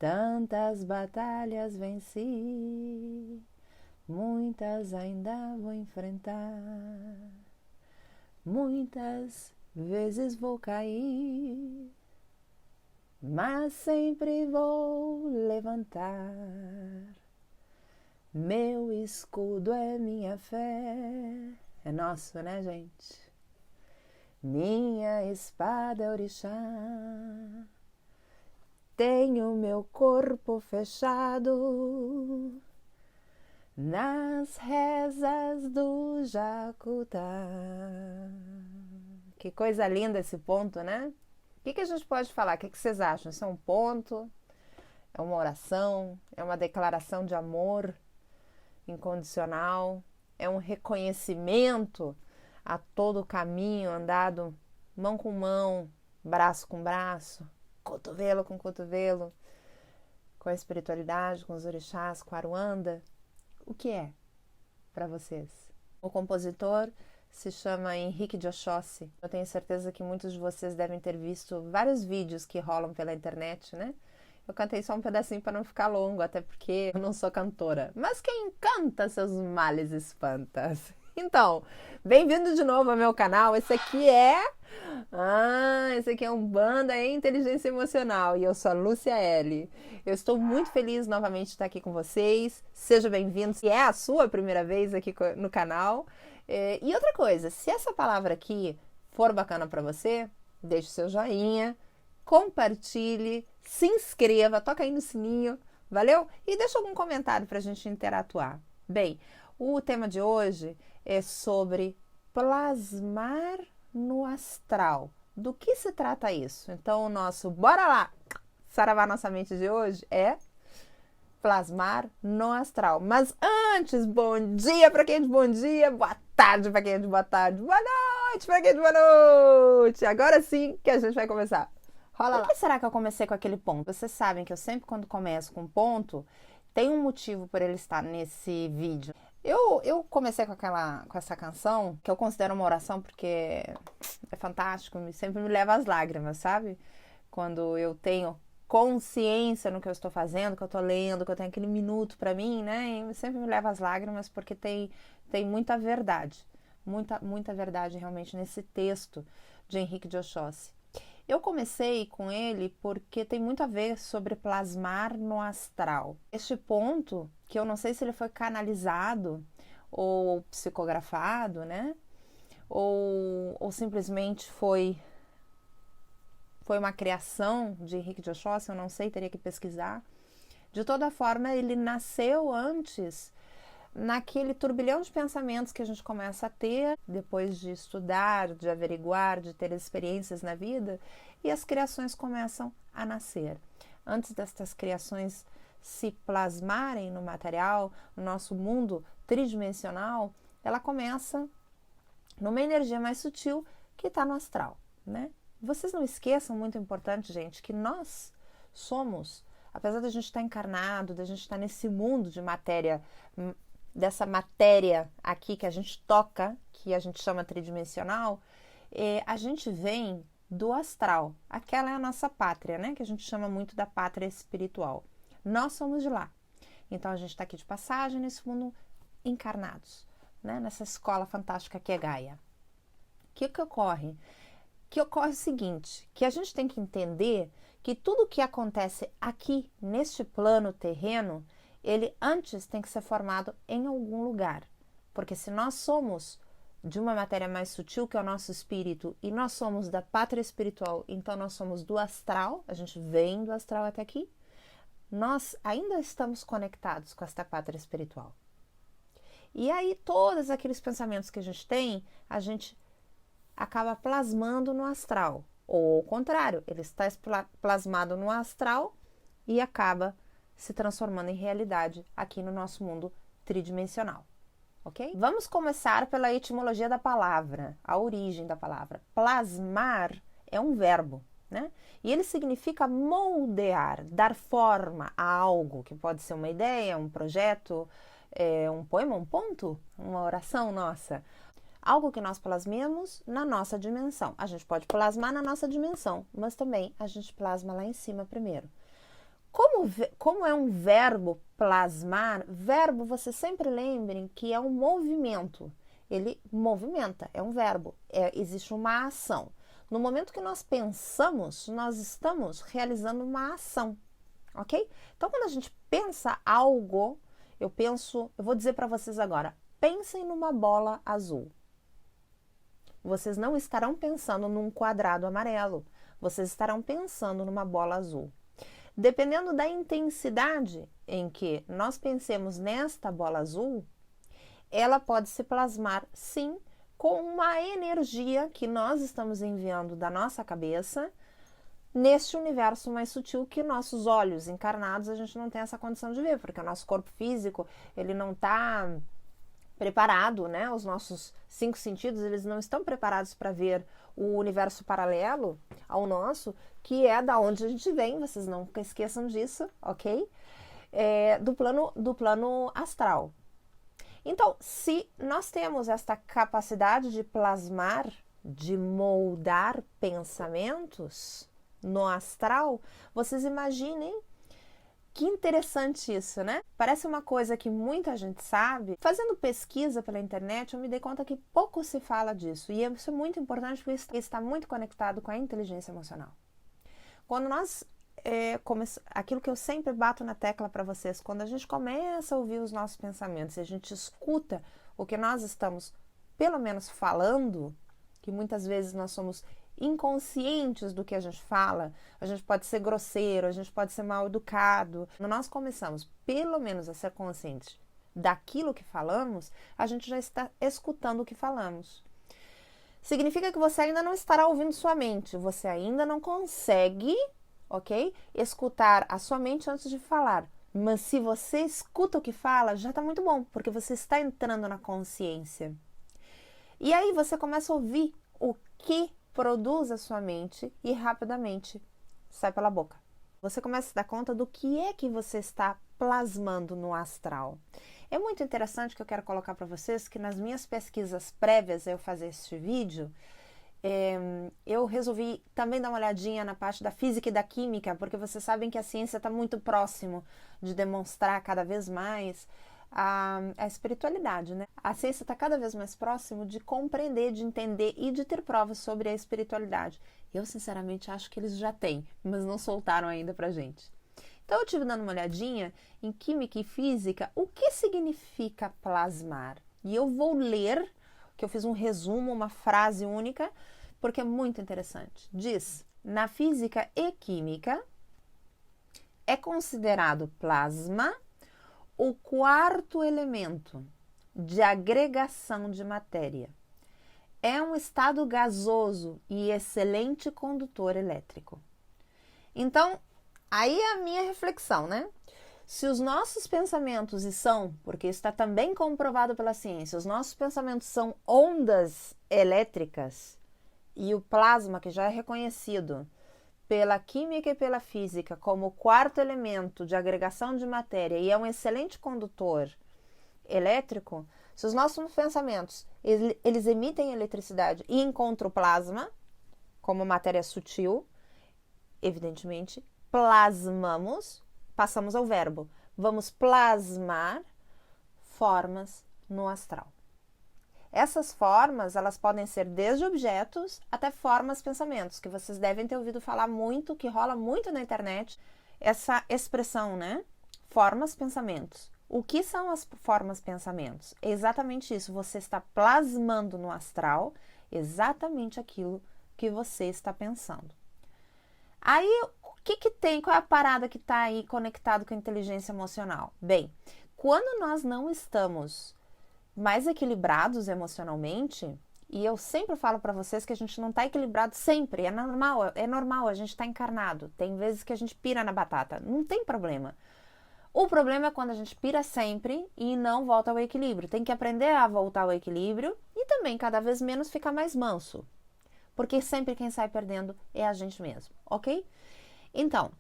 Tantas batalhas venci, muitas ainda vou enfrentar. Muitas vezes vou cair, mas sempre vou levantar. Meu escudo é minha fé. É nosso, né, gente? Minha espada é orixá. Tenho meu corpo fechado nas rezas do Jacutá. Que coisa linda esse ponto, né? O que a gente pode falar? O que vocês acham? Isso é um ponto? É uma oração? É uma declaração de amor incondicional? É um reconhecimento a todo o caminho andado mão com mão, braço com braço, cotovelo com cotovelo, com a espiritualidade, com os orixás, com a Aruanda? O que é para vocês? O compositor se chama Henrique de Oxóssi. Eu tenho certeza que muitos de vocês devem ter visto vários vídeos que rolam pela internet, né? Eu cantei só um pedacinho para não ficar longo, até porque eu não sou cantora. Mas quem canta seus males espanta. Então, bem-vindo de novo ao meu canal. Esse aqui é Umbanda e Inteligência Emocional. E eu sou a Lúcia L. Eu estou muito feliz novamente de estar aqui com vocês. Seja bem-vindo, se é a sua primeira vez aqui no canal. E outra coisa, se essa palavra aqui for bacana para você, deixe o seu joinha, compartilhe, se inscreva, toca aí no sininho, valeu? E deixa algum comentário para a gente interatuar. Bem, o tema de hoje é sobre plasmar no astral. Do que se trata isso? Então, o nosso bora lá, saravá nossa mente de hoje é plasmar no astral. Mas antes, bom dia para quem é de bom dia, boa tarde para quem é de boa tarde, boa noite para quem é de boa noite. Agora sim que a gente vai começar. Rola lá. Por que será que eu comecei com aquele ponto? Vocês sabem que eu sempre, quando começo com ponto, tem um motivo por ele estar nesse vídeo. Eu comecei com essa canção, que eu considero uma oração porque é fantástico, sempre me leva às lágrimas, sabe? Quando eu tenho consciência no que eu estou fazendo, que eu estou lendo, que eu tenho aquele minuto para mim, né? E sempre me leva às lágrimas porque tem muita verdade, muita verdade realmente nesse texto de Henrique de Oxóssi. Eu comecei com ele porque tem muito a ver sobre plasmar no astral. Este ponto, que eu não sei se ele foi canalizado ou psicografado, né? Ou simplesmente foi uma criação de Henrique de Oxóssi, eu não sei, teria que pesquisar. De toda forma, ele nasceu antes naquele turbilhão de pensamentos que a gente começa a ter depois de estudar, de averiguar, de ter experiências na vida, e as criações começam a nascer. Antes destas criações se plasmarem no material, no nosso mundo tridimensional, ela começa numa energia mais sutil que está no astral, né? Vocês não esqueçam, muito importante, gente, que nós somos, apesar de a gente estar encarnado, de a gente estar nesse mundo de matéria, dessa matéria aqui que a gente toca, que a gente chama tridimensional, a gente vem do astral. Aquela é a nossa pátria, né? Que a gente chama muito da pátria espiritual. Nós somos de lá. Então a gente está aqui de passagem nesse mundo encarnados, né? Nessa escola fantástica que é Gaia. O que ocorre? Que ocorre o seguinte, que a gente tem que entender que tudo que acontece aqui neste plano terreno, ele antes tem que ser formado em algum lugar. Porque se nós somos de uma matéria mais sutil, que é o nosso espírito, e nós somos da pátria espiritual, então nós somos do astral, a gente vem do astral até aqui, nós ainda estamos conectados com esta pátria espiritual. E aí todos aqueles pensamentos que a gente acaba plasmando no astral. Ou ao contrário, ele está plasmado no astral e acaba se transformando em realidade aqui no nosso mundo tridimensional, ok? Vamos começar pela etimologia da palavra, a origem da palavra. Plasmar é um verbo, né? E ele significa moldear, dar forma a algo, que pode ser uma ideia, um projeto, um poema, um ponto, uma oração nossa. Algo que nós plasmemos na nossa dimensão. A gente pode plasmar na nossa dimensão, mas também a gente plasma lá em cima primeiro. Como é um verbo plasmar, verbo, vocês sempre lembrem que é um movimento. Ele movimenta, é um verbo, existe uma ação. No momento que nós pensamos, nós estamos realizando uma ação, ok? Então, quando a gente pensa algo, eu vou dizer para vocês agora, pensem numa bola azul. Vocês não estarão pensando num quadrado amarelo, vocês estarão pensando numa bola azul. Dependendo da intensidade em que nós pensemos nesta bola azul, ela pode se plasmar, sim, com uma energia que nós estamos enviando da nossa cabeça neste universo mais sutil que nossos olhos encarnados a gente não tem essa condição de ver, porque o nosso corpo físico, ele não está preparado, né? Os nossos 5 sentidos, eles não estão preparados para ver o universo paralelo ao nosso, que é da onde a gente vem, vocês não esqueçam disso, ok? Do plano astral. Então, se nós temos esta capacidade de plasmar, de moldar pensamentos no astral, vocês imaginem que interessante isso, né? Parece uma coisa que muita gente sabe. Fazendo pesquisa pela internet, eu me dei conta que pouco se fala disso. E isso é muito importante porque está muito conectado com a inteligência emocional. Quando nós aquilo que eu sempre bato na tecla para vocês, quando a gente começa a ouvir os nossos pensamentos e a gente escuta o que nós estamos, pelo menos, falando, que muitas vezes nós somos inconscientes do que a gente fala, a gente pode ser grosseiro, a gente pode ser mal educado. Quando nós começamos, pelo menos, a ser conscientes daquilo que falamos, a gente já está escutando o que falamos. Significa que você ainda não estará ouvindo sua mente, você ainda não consegue, ok? Escutar a sua mente antes de falar. Mas se você escuta o que fala, já está muito bom, porque você está entrando na consciência. E aí você começa a ouvir o que produz a sua mente e rapidamente sai pela boca. Você começa a se dar conta do que é que você está plasmando no astral. É muito interessante que eu quero colocar para vocês que nas minhas pesquisas prévias a eu fazer este vídeo, eu resolvi também dar uma olhadinha na parte da física e da química, porque vocês sabem que a ciência está muito próximo de demonstrar cada vez mais a espiritualidade, né? A ciência está cada vez mais próximo de compreender, de entender e de ter provas sobre a espiritualidade. Eu, sinceramente, acho que eles já têm, mas não soltaram ainda pra gente. Então, eu estive dando uma olhadinha em química e física, o que significa plasmar. E eu vou ler, que eu fiz um resumo, uma frase única, porque é muito interessante. Diz, na física e química, é considerado plasma o quarto elemento de agregação de matéria. É um estado gasoso e excelente condutor elétrico. Então, aí é a minha reflexão, né? Se os nossos pensamentos, porque isso está também comprovado pela ciência, os nossos pensamentos são ondas elétricas e o plasma, que já é reconhecido pela química e pela física como o quarto elemento de agregação de matéria e é um excelente condutor elétrico, se os nossos pensamentos eles emitem eletricidade e encontram o plasma como matéria sutil, evidentemente, plasmamos, passamos ao verbo. Vamos plasmar formas no astral. Essas formas, elas podem ser desde objetos até formas, pensamentos, que vocês devem ter ouvido falar muito, que rola muito na internet, essa expressão, né? Formas, pensamentos. O que são as formas, pensamentos? É exatamente isso, você está plasmando no astral exatamente aquilo que você está pensando. Aí, o que tem? Qual é a parada que está aí conectado com a inteligência emocional? Bem, quando nós não estamos mais equilibrados emocionalmente, e eu sempre falo para vocês que a gente não está equilibrado sempre, é normal, a gente está encarnado, tem vezes que a gente pira na batata, não tem problema. O problema é quando a gente pira sempre e não volta ao equilíbrio, tem que aprender a voltar ao equilíbrio e também cada vez menos ficar mais manso, porque sempre quem sai perdendo é a gente mesmo, ok? Então,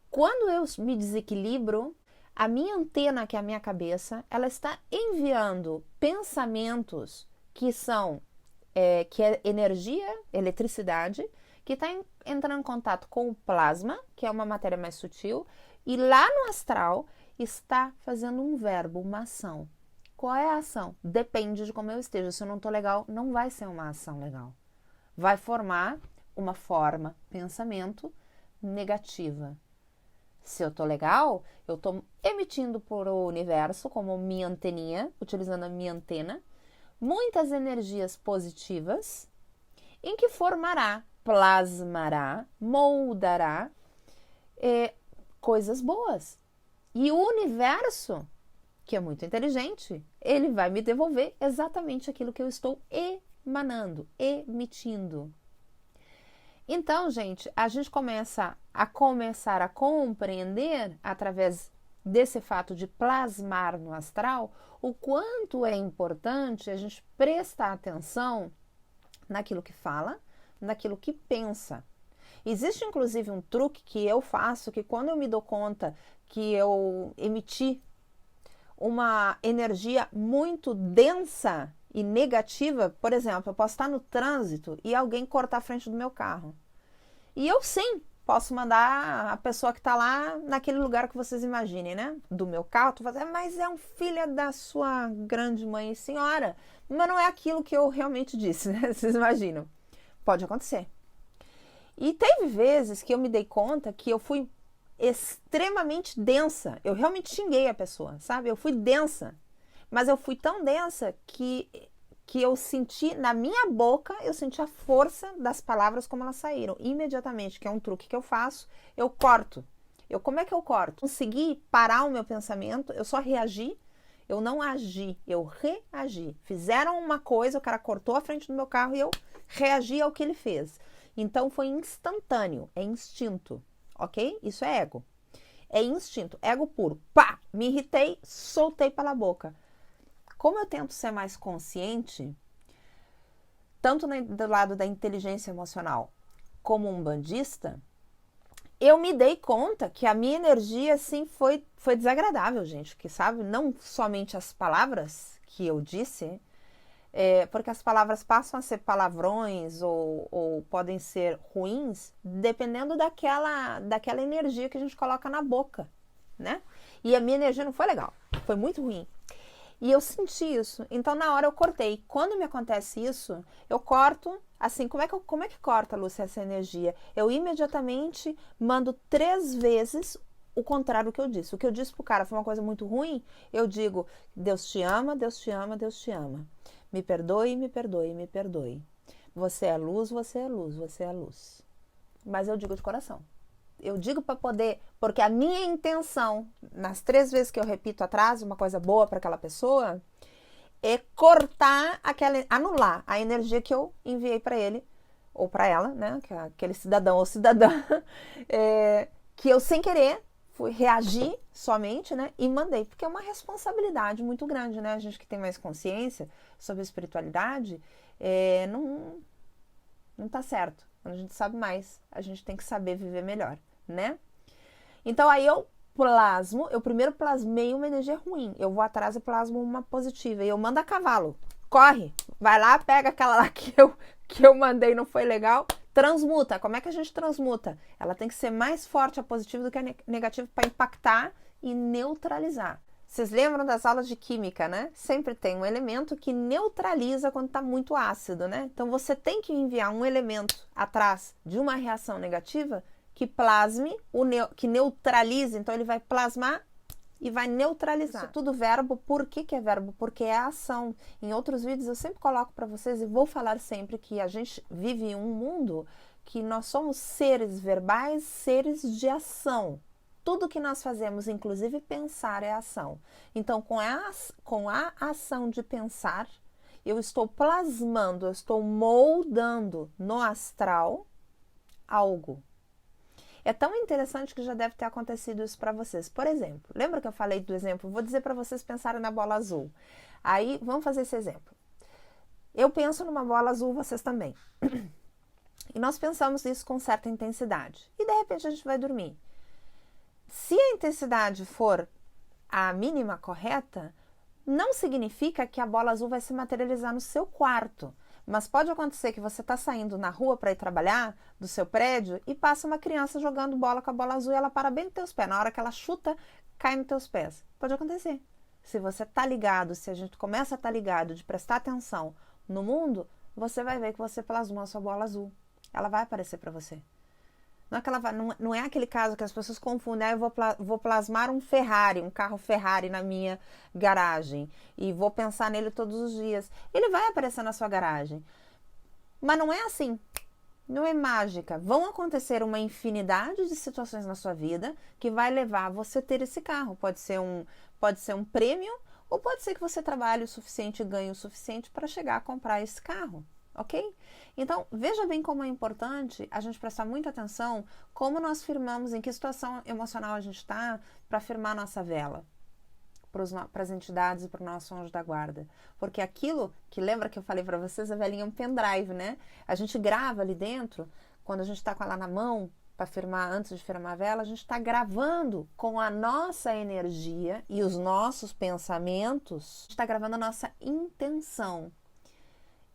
quando eu me desequilibro, a minha antena, que é a minha cabeça, ela está enviando pensamentos que são, que é energia, eletricidade, que está entrando em contato com o plasma, que é uma matéria mais sutil, E lá no astral está fazendo um verbo, uma ação. Qual é a ação? Depende de como eu esteja. Se eu não estou legal, não vai ser uma ação legal. Vai formar uma forma, pensamento negativa. Se eu estou legal, eu estou emitindo para o universo, como minha anteninha, utilizando a minha antena, muitas energias positivas, em que formará, plasmará, moldará coisas boas. E o universo, que é muito inteligente, ele vai me devolver exatamente aquilo que eu estou emanando, emitindo. Então, gente, a gente começar a compreender, através desse fato de plasmar no astral, o quanto é importante a gente prestar atenção naquilo que fala, naquilo que pensa. Existe, inclusive, um truque que eu faço, que quando eu me dou conta que eu emiti uma energia muito densa e negativa, por exemplo, eu posso estar no trânsito e alguém cortar a frente do meu carro. E eu sim posso mandar a pessoa que está lá naquele lugar que vocês imaginem, né? Do meu carro, tu vai dizer, mas é um filho da sua grande mãe e senhora. Mas não é aquilo que eu realmente disse, né? Vocês imaginam. Pode acontecer. E teve vezes que eu me dei conta que eu fui extremamente densa. Eu realmente xinguei a pessoa, sabe? Eu fui densa. Mas eu fui tão densa que eu senti, na minha boca, eu senti a força das palavras como elas saíram. Imediatamente, que é um truque que eu faço, eu corto. Como é que eu corto? Consegui parar o meu pensamento, eu só reagi, eu não agi, eu reagi. Fizeram uma coisa, o cara cortou a frente do meu carro e eu reagi ao que ele fez. Então, foi instantâneo, é instinto, ok? Isso é ego. É instinto, ego puro. Pá! Me irritei, soltei pela boca. Como eu tento ser mais consciente, tanto do lado da inteligência emocional como um bandista, eu me dei conta que a minha energia, assim, foi desagradável, gente. Que, sabe, não somente as palavras que eu disse, porque as palavras passam a ser palavrões ou podem ser ruins, dependendo daquela energia que a gente coloca na boca, né? E a minha energia não foi legal, foi muito ruim. E eu senti isso, então na hora eu cortei. Quando me acontece isso, eu corto, assim, como é que corta, Lúcia, essa energia? Eu imediatamente mando 3 vezes o contrário do que eu disse. O que eu disse pro cara foi uma coisa muito ruim, eu digo, Deus te ama, Deus te ama, Deus te ama. Me perdoe, me perdoe, me perdoe. Você é luz, você é luz, você é luz. Mas eu digo de coração. Eu digo para poder, porque a minha intenção, nas 3 vezes que eu repito atrás, uma coisa boa para aquela pessoa, é cortar anular a energia que eu enviei para ele, ou para ela, né? Aquele cidadão ou cidadã, que eu sem querer fui reagir somente, né? E mandei, porque é uma responsabilidade muito grande, né? A gente que tem mais consciência sobre a espiritualidade, não tá certo. Quando a gente sabe mais, a gente tem que saber viver melhor, né? Então aí eu primeiro plasmei uma energia ruim, eu vou atrás e plasmo uma positiva, e eu mando a cavalo, corre, vai lá, pega aquela lá que eu mandei, não foi legal, transmuta. Como é que a gente transmuta? Ela tem que ser mais forte a positiva do que a negativa para impactar e neutralizar. Vocês lembram das aulas de química, né? Sempre tem um elemento que neutraliza quando está muito ácido, né? Então, você tem que enviar um elemento atrás de uma reação negativa que plasme, que neutralize. Então, ele vai plasmar e vai neutralizar. Isso é tudo verbo. Por que é verbo? Porque é ação. Em outros vídeos, eu sempre coloco para vocês e vou falar sempre que a gente vive em um mundo que nós somos seres verbais, seres de ação. Tudo que nós fazemos, inclusive pensar, é ação. Então, com a ação de pensar, eu estou plasmando, eu estou moldando no astral algo. É tão interessante que já deve ter acontecido isso para vocês. Por exemplo, lembra que eu falei do exemplo? Vou dizer para vocês pensarem na bola azul. Aí, vamos fazer esse exemplo. Eu penso numa bola azul, vocês também. E nós pensamos isso com certa intensidade. E, de repente, a gente vai dormir. Se a intensidade for a mínima correta, não significa que a bola azul vai se materializar no seu quarto. Mas pode acontecer que você está saindo na rua para ir trabalhar do seu prédio e passa uma criança jogando bola com a bola azul e ela para bem nos teus pés. Na hora que ela chuta, cai nos teus pés. Pode acontecer. Se você está ligado, se a gente começa a estar ligado, de prestar atenção no mundo, você vai ver que você plasmou a sua bola azul. Ela vai aparecer para você. Não é, que ela vai, não é aquele caso que as pessoas confundem, eu vou plasmar um Ferrari, um carro Ferrari na minha garagem e vou pensar nele todos os dias. Ele vai aparecer na sua garagem. Mas não é assim. Não é mágica. Vão acontecer uma infinidade de situações na sua vida que vai levar você a ter esse carro. Pode ser um prêmio ou pode ser que você trabalhe o suficiente e ganhe o suficiente para chegar a comprar esse carro. Ok? Então, veja bem como é importante a gente prestar muita atenção como nós firmamos, em que situação emocional a gente está para firmar a nossa vela para as entidades e para o nosso anjo da guarda. Porque aquilo que lembra que eu falei para vocês, a velinha é um pendrive, né? A gente grava ali dentro, quando a gente está com ela na mão, para firmar, antes de firmar a vela, a gente está gravando com a nossa energia e os nossos pensamentos, a gente está gravando a nossa intenção.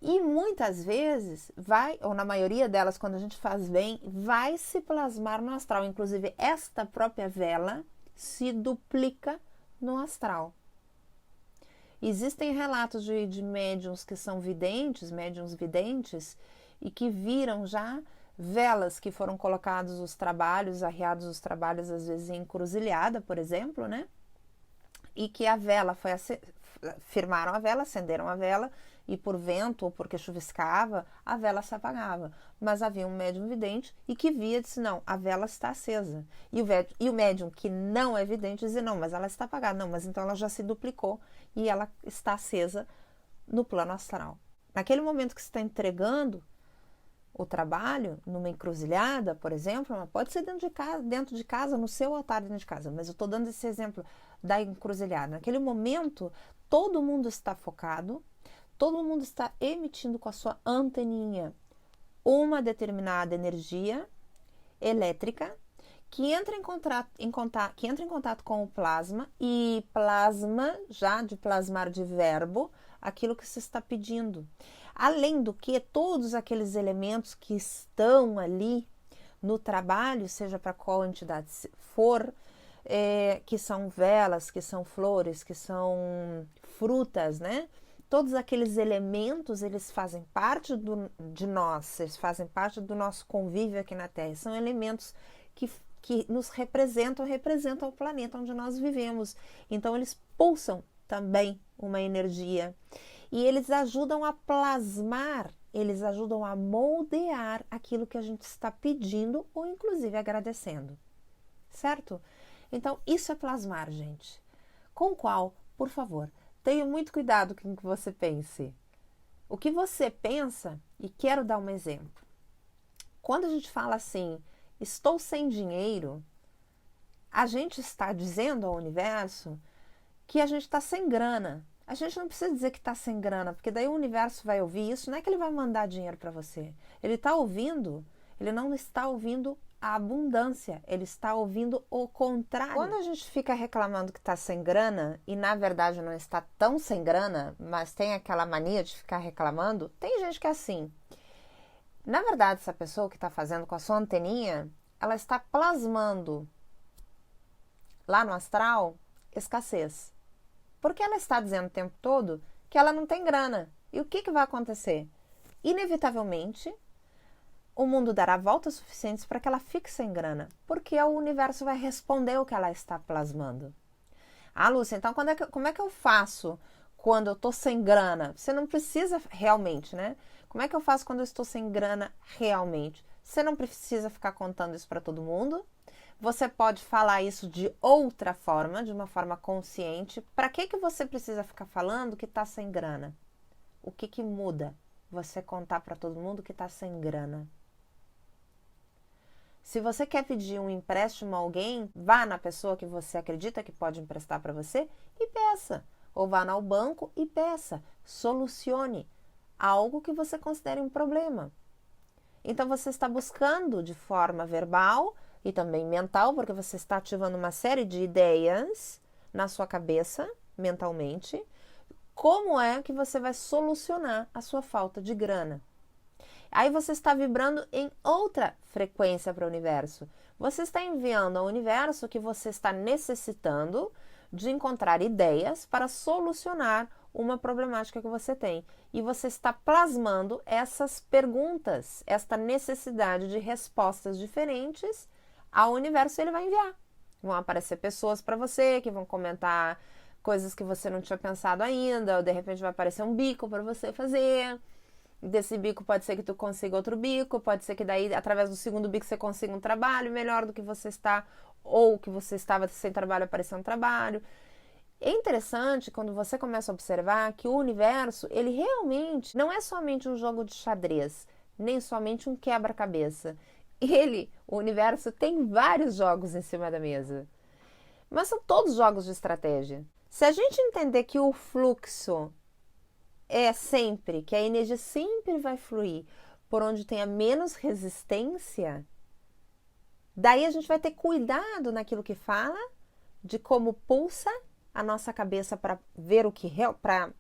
E muitas vezes vai, ou na maioria delas, quando a gente faz bem, vai se plasmar no astral. Inclusive, esta própria vela se duplica no astral. Existem relatos de médiuns que são videntes, médiuns videntes, e que viram já velas que foram colocados os trabalhos, arriados os trabalhos, às vezes em encruzilhada, por exemplo, né? E que a vela foi firmaram a vela, acenderam a vela, e por vento ou porque chuviscava, a vela se apagava. Mas havia um médium vidente e que via e disse, não, a vela está acesa. E o médium que não é vidente dizia, não, mas ela está apagada. Não, mas então ela já se duplicou e ela está acesa no plano astral. Naquele momento que você está entregando o trabalho, numa encruzilhada, por exemplo, pode ser dentro de casa, no seu altar dentro de casa, mas eu estou dando esse exemplo da encruzilhada. Naquele momento, todo mundo está focado, todo mundo está emitindo com a sua anteninha uma determinada energia elétrica que entra em contato com o plasma e plasma, já de plasmar de verbo, aquilo que se está pedindo. Além do que, todos aqueles elementos que estão ali no trabalho, seja para qual entidade for, que são velas, que são flores, que são frutas, né? Todos aqueles elementos, eles fazem parte de nós, eles fazem parte do nosso convívio aqui na Terra. São elementos que nos representam o planeta onde nós vivemos. Então, eles pulsam também uma energia. E eles ajudam a plasmar, eles ajudam a moldear aquilo que a gente está pedindo ou, inclusive, agradecendo. Certo? Então, isso é plasmar, gente. Com qual, por favor, tenha muito cuidado com o que você pense. O que você pensa, e quero dar um exemplo. Quando a gente fala assim, estou sem dinheiro, a gente está dizendo ao universo que a gente está sem grana. A gente não precisa dizer que está sem grana, porque daí o universo vai ouvir isso, não é que ele vai mandar dinheiro para você. Ele está ouvindo, ele não está ouvindo a abundância, ele está ouvindo o contrário. Quando a gente fica reclamando que está sem grana, e na verdade não está tão sem grana, mas tem aquela mania de ficar reclamando, tem gente que é assim. Na verdade, essa pessoa que está fazendo com a sua anteninha, ela está plasmando lá no astral escassez. Porque ela está dizendo o tempo todo que ela não tem grana. E o que vai acontecer? Inevitavelmente, o mundo dará voltas suficientes para que ela fique sem grana. Porque o universo vai responder o que ela está plasmando. Ah, Lúcia, então como é que eu faço quando eu estou sem grana? Você não precisa realmente, né? Como é que eu faço quando eu estou sem grana realmente? Você não precisa ficar contando isso para todo mundo. Você pode falar isso de outra forma, de uma forma consciente. Para que você precisa ficar falando que está sem grana? O que muda você contar para todo mundo que está sem grana? Se você quer pedir um empréstimo a alguém, vá na pessoa que você acredita que pode emprestar para você e peça. Ou vá ao banco e peça. Solucione algo que você considere um problema. Então você está buscando de forma verbal e também mental, porque você está ativando uma série de ideias na sua cabeça, mentalmente, como é que você vai solucionar a sua falta de grana. Aí você está vibrando em outra frequência para o universo. Você está enviando ao universo que você está necessitando de encontrar ideias para solucionar uma problemática que você tem. E você está plasmando essas perguntas, esta necessidade de respostas diferentes ao universo, ele vai enviar. Vão aparecer pessoas para você que vão comentar coisas que você não tinha pensado ainda, ou de repente vai aparecer um bico para você fazer. Desse bico pode ser que tu consiga outro bico, pode ser que daí, através do segundo bico, você consiga um trabalho melhor do que você está, ou que você estava sem trabalho, aparecer um trabalho. É interessante quando você começa a observar que o universo, ele realmente não é somente um jogo de xadrez, nem somente um quebra-cabeça. O universo, tem vários jogos em cima da mesa. Mas são todos jogos de estratégia. Se a gente entender que o fluxo é sempre, que a energia sempre vai fluir por onde tenha menos resistência, daí a gente vai ter cuidado naquilo que fala, de como pulsa a nossa cabeça para ver o que, para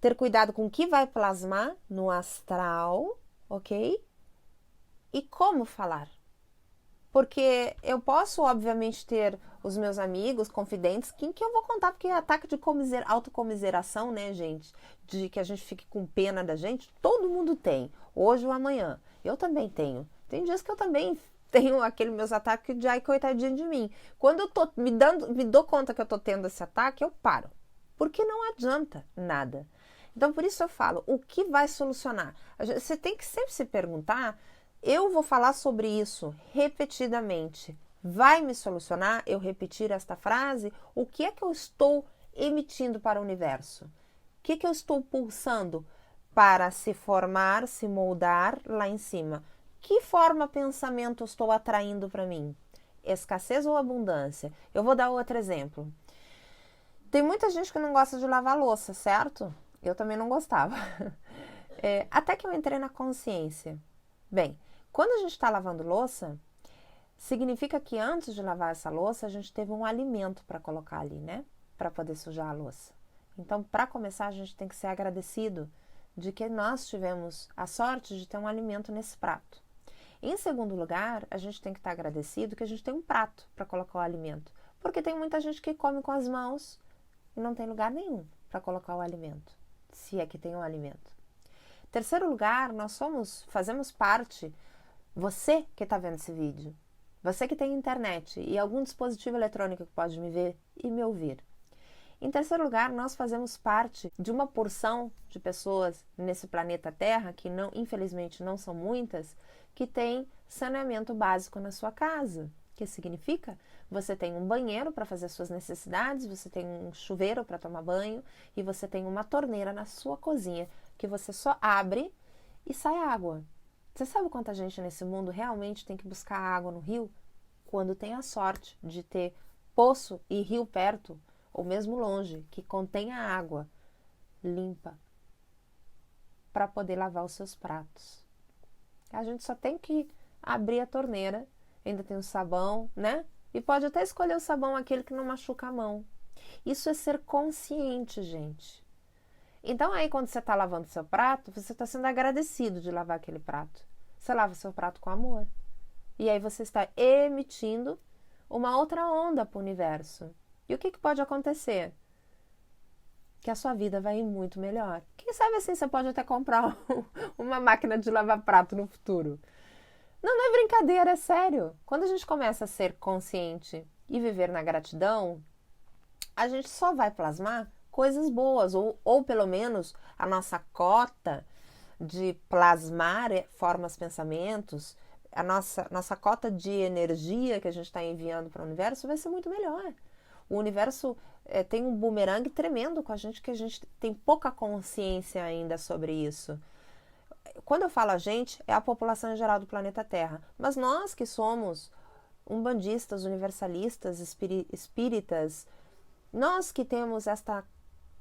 ter cuidado com o que vai plasmar no astral, ok? E como falar. Porque eu posso, obviamente, ter os meus amigos, confidentes, que eu vou contar, porque ataque de autocomiseração, né, gente? De que a gente fique com pena da gente, todo mundo tem, hoje ou amanhã. Eu também tenho. Tem dias que eu também tenho aquele meus ataques de ai, coitadinho de mim. Quando eu tô me dou conta que eu tô tendo esse ataque, eu paro. Porque não adianta nada. Então, por isso eu falo, o que vai solucionar? Você tem que sempre se perguntar. Eu vou falar sobre isso repetidamente. Vai me solucionar eu repetir esta frase? O que é que eu estou emitindo para o universo? O que é que eu estou pulsando para se formar, se moldar lá em cima? Que forma pensamento eu estou atraindo para mim? Escassez ou abundância? Eu vou dar outro exemplo. Tem muita gente que não gosta de lavar louça, certo? Eu também não gostava. Até que eu entrei na consciência. Bem, quando a gente está lavando louça, significa que antes de lavar essa louça, a gente teve um alimento para colocar ali, né? Para poder sujar a louça. Então, para começar, a gente tem que ser agradecido de que nós tivemos a sorte de ter um alimento nesse prato. Em segundo lugar, a gente tem que estar agradecido que a gente tem um prato para colocar o alimento. Porque tem muita gente que come com as mãos e não tem lugar nenhum para colocar o alimento, se é que tem um alimento. Terceiro lugar, nós fazemos parte, você que está vendo esse vídeo, você que tem internet e algum dispositivo eletrônico que pode me ver e me ouvir. Em terceiro lugar, nós fazemos parte de uma porção de pessoas nesse planeta Terra, que não, infelizmente não são muitas, que tem saneamento básico na sua casa. O que significa? Você tem um banheiro para fazer suas necessidades, você tem um chuveiro para tomar banho e você tem uma torneira na sua cozinha que você só abre e sai água. Você sabe quanta gente nesse mundo realmente tem que buscar água no rio? Quando tem a sorte de ter poço e rio perto, ou mesmo longe, que contenha água limpa para poder lavar os seus pratos. A gente só tem que abrir a torneira, ainda tem o sabão, né? E pode até escolher o sabão aquele que não machuca a mão. Isso é ser consciente, gente. Então aí quando você está lavando seu prato, você está sendo agradecido de lavar aquele prato. Você lava seu prato com amor. E aí você está emitindo uma outra onda para o universo. E o que pode acontecer? Que a sua vida vai ir muito melhor. Quem sabe assim você pode até comprar uma máquina de lavar prato no futuro. Não é brincadeira, é sério. Quando a gente começa a ser consciente e viver na gratidão, a gente só vai plasmar coisas boas, ou pelo menos a nossa cota de plasmar formas, pensamentos, a nossa cota de energia que a gente está enviando para o universo vai ser muito melhor. O universo tem um bumerangue tremendo com a gente, que a gente tem pouca consciência ainda sobre isso. Quando eu falo a gente, é a população em geral do planeta Terra. Mas nós que somos umbandistas, universalistas, espíritas, nós que temos esta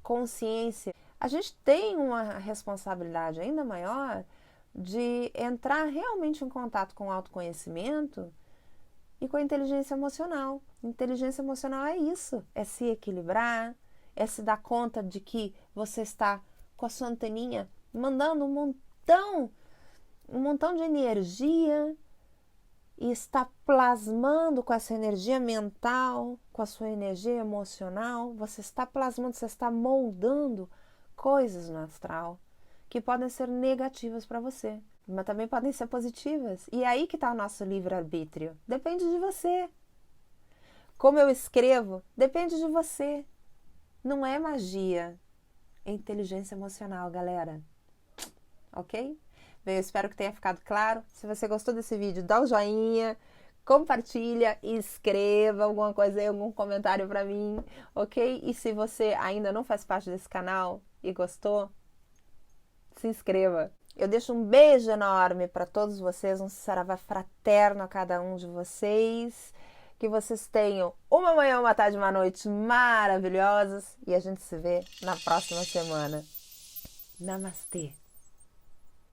consciência, a gente tem uma responsabilidade ainda maior de entrar realmente em contato com o autoconhecimento e com a inteligência emocional. Inteligência emocional é isso, é se equilibrar, é se dar conta de que você está com a sua anteninha mandando um montão de energia e está plasmando com essa energia mental, com a sua energia emocional, você está plasmando, você está moldando coisas no astral que podem ser negativas para você, mas também podem ser positivas. E é aí que está o nosso livre-arbítrio. Depende de você. Como eu escrevo, depende de você. Não é magia, é inteligência emocional, galera. Ok? Bem, eu espero que tenha ficado claro. Se você gostou desse vídeo, dá um joinha, compartilha, escreva alguma coisa aí, algum comentário pra mim, ok? E se você ainda não faz parte desse canal e gostou, se inscreva. Eu deixo um beijo enorme para todos vocês, um saravá fraterno a cada um de vocês. Que vocês tenham uma manhã, uma tarde, uma noite maravilhosas e a gente se vê na próxima semana. Namastê!